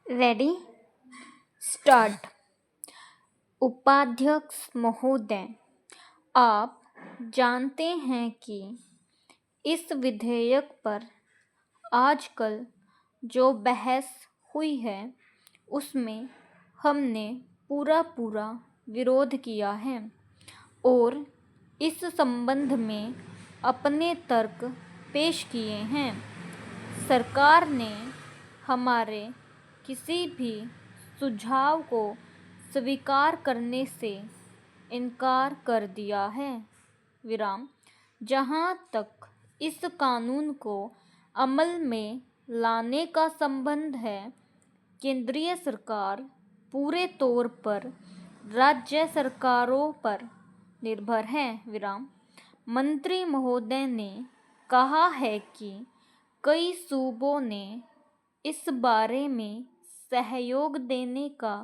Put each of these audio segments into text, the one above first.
Ready start. उपाध्यक्ष महोदय, आप जानते हैं कि इस विधेयक पर आजकल जो बहस हुई है उसमें हमने पूरा विरोध किया है और इस संबंध में अपने तर्क पेश किए हैं। सरकार ने हमारे किसी भी सुझाव को स्वीकार करने से इनकार कर दिया है। जहां तक इस कानून को अमल में लाने का संबंध है, केंद्रीय सरकार पूरे तौर पर राज्य सरकारों पर निर्भर है। मंत्री महोदय ने कहा है कि कई सूबों ने इस बारे में सहयोग देने का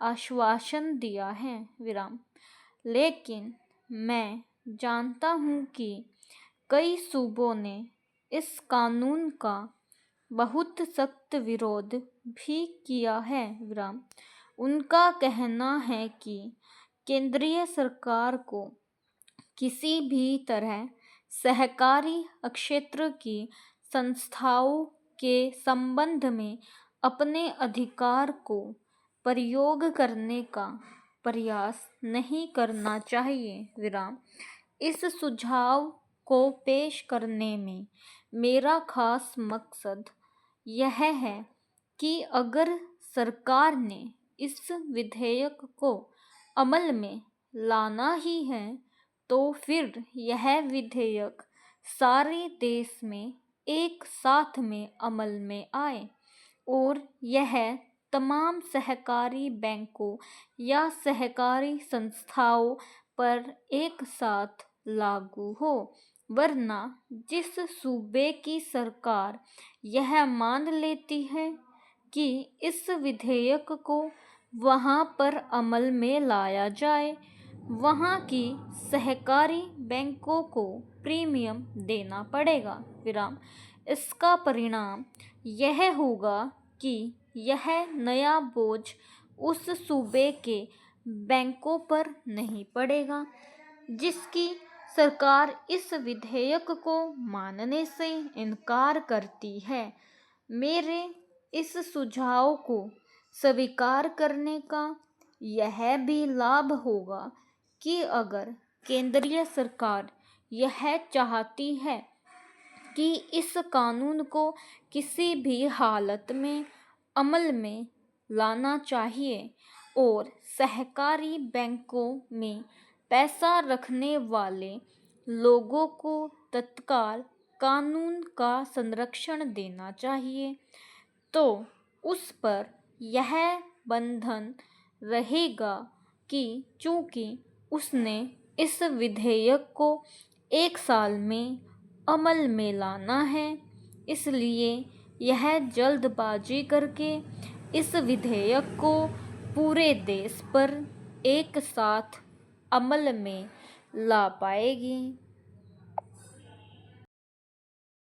आश्वासन दिया है। लेकिन मैं जानता हूं कि कई सूबों ने इस कानून का बहुत सख्त विरोध भी किया है। उनका कहना है कि केंद्रीय सरकार को किसी भी तरह सहकारी क्षेत्र की संस्थाओं के संबंध में अपने अधिकार को प्रयोग करने का प्रयास नहीं करना चाहिए। इस सुझाव को पेश करने में मेरा खास मकसद यह है कि अगर सरकार ने इस विधेयक को अमल में लाना ही है तो फिर यह विधेयक सारे देश में एक साथ में अमल में आए और यह तमाम सहकारी बैंकों या सहकारी संस्थाओं पर एक साथ लागू हो। वरना जिस सूबे की सरकार यह मान लेती है कि इस विधेयक को वहां पर अमल में लाया जाए, वहां की सहकारी बैंकों को प्रीमियम देना पड़ेगा। इसका परिणाम यह होगा कि यह नया बोझ उस सूबे के बैंकों पर नहीं पड़ेगा जिसकी सरकार इस विधेयक को मानने से इनकार करती है। मेरे इस सुझाव को स्वीकार करने का यह भी लाभ होगा कि अगर केंद्रीय सरकार यह चाहती है कि इस कानून को किसी भी हालत में अमल में लाना चाहिए और सहकारी बैंकों में पैसा रखने वाले लोगों को तत्काल कानून का संरक्षण देना चाहिए, तो उस पर यह बंधन रहेगा कि चूंकि उसने इस विधेयक को एक साल में अमल में लाना है, इसलिए यह जल्दबाजी करके इस विधेयक को पूरे देश पर एक साथ अमल में ला पाएगी।